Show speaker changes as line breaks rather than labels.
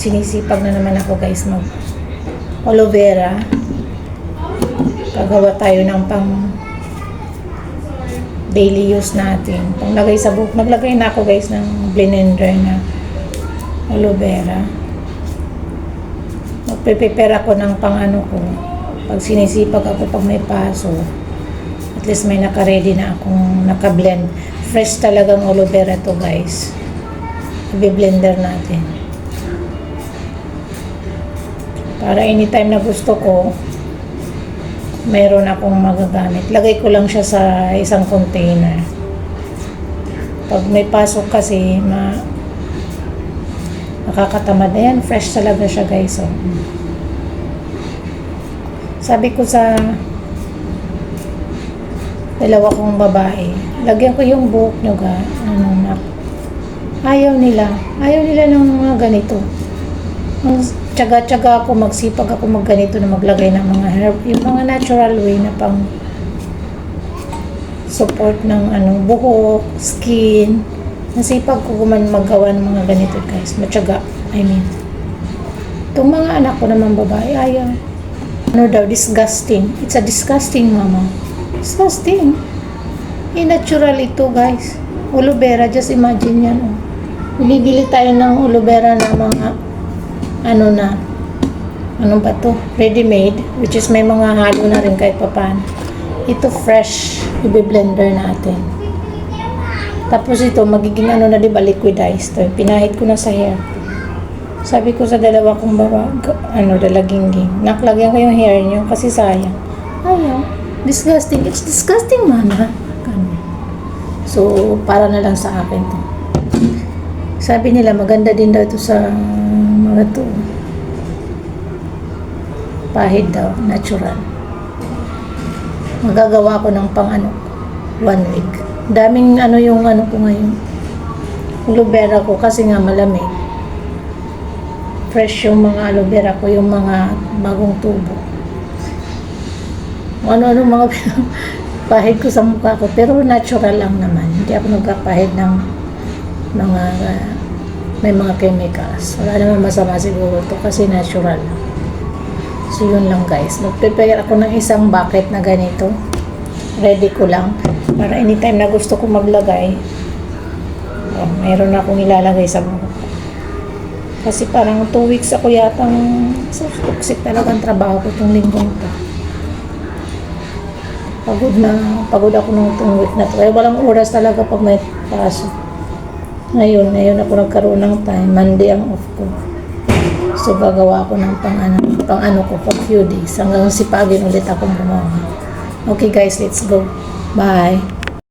sinisipag na naman ako guys mag aloe vera. Pagawa tayo ng pang daily use natin. Panglagay sa buhok. Naglagay na ako guys ng blender na aloe vera. Magpe-prepare ako ng pang ano ko. Pag sinisipag ako pag may paso, at least may naka-ready na akong naka-blend. Fresh talagang aloe vera to guys. I-blender natin. Para anytime na gusto ko, mayroon akong magagamit. Lagay ko lang siya sa isang container. Pag may pasok kasi, nakakatamad. Ayan, fresh talaga siya guys. Oh. Sabi ko sa dalawa kong babae, lagyan ko yung buhok nyo ga. Ayaw nila ng mga ganito. Ang tsaga-tsaga ako, magsipag ako magganito na maglagay ng mga herb, yung mga natural way na pang support ng buhok, skin. Nasipag ko man magawa ng mga ganito guys, matyaga, itong mga anak ko naman babae, ayaw. Disgusting. It's a disgusting mama. Disgusting. Natural ito guys. Aloe vera, just imagine yan. Oh. Bibili tayo ng aloe vera na mga ready-made, which is may mga halo na rin kahit papan. Ito fresh, i-blender natin. Tapos ito, magiging diba, liquidized. Ito, pinahid ko na sa hair. Sabi ko sa dalawa kong dalagingging, naklagyan ko yung hair nyo kasi sayang. Ayaw. Disgusting. It's disgusting, mana. So, para na lang sa akin to. Sabi nila, maganda din daw ito sa mga to. Pahid daw, natural. Magagawa ko ng pang 1 week. Daming yung ko ngayon. Aloe vera ko kasi nga malamig. Fresh yung mga aloe vera ko, yung mga bagong tubo. Ano mga pahid ko sa mukha ko, pero natural lang naman. Hindi ako nagkapahid ng mga may mga chemicals. Wala naman masama siguro to kasi natural lang. So yun lang guys. Mag-prepare ako ng isang bucket na ganito. Ready ko lang para anytime na gusto ko maglagay, mayroon akong ilalagay sa buhok. Kasi parang 2 weeks ako yatang toxic talagang trabaho ko itong linggong to. Pagod ako ng 2 week na to. Kaya walang oras talaga pag may pasok. Ngayon ako nagkaroon ng time. Monday ang off ko. So gagawa ako ng pang ko for few days. Hanggang sipagin ulit akong gumawa. Okay guys, let's go. Bye.